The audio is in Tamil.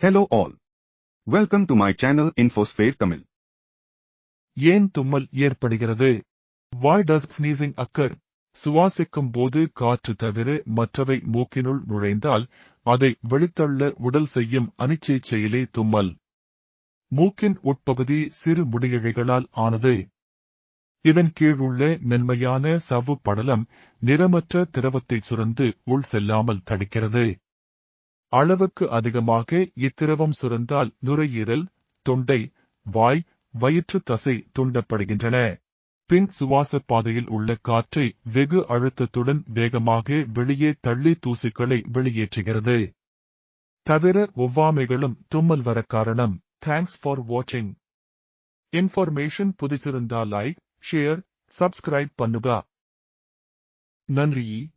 Hello all. Welcome to my channel Infosphere Tamil. ஏன் தும்மல் ஏற்படுகிறது? Why does sneezing occur? சுவாசிக்கும் போது காற்று தவிர மற்றவை மூக்கினுள் நுழைந்தால் அதை வெளித்தள்ள உடல் செய்யும் அனிச்சைச் செயலே தும்மல். மூக்கின் உட்பகுதி சிறு முடியிழைகளால் ஆனது. இதன் கீழ் உள்ள மென்மையான சவ்வு படலம் நிறமற்ற திரவத்தை சுரந்து உள் செல்லாமல் தடுக்கிறது. அளவுக்கு அதிகமாக இத்திரவம் சுரந்தால் நுரையீரல், தொண்டை, வாய், வயிற்று தசை தூண்டப்படுகின்றன. பின் சுவாச பாதையில் உள்ள காற்றை வெகு அழுத்தத்துடன் வேகமாக வெளியே தள்ளி தூசுக்களை வெளியேற்றுகிறது. தவிர ஒவ்வாமைகளும் தும்மல் வர காரணம். தேங்க்ஸ் ஃபார் வாட்சிங். இன்ஃபர்மேஷன் புதிச்சிருந்தா லைக், ஷேர், சப்ஸ்கிரைப் பண்ணுங்க. நன்றி.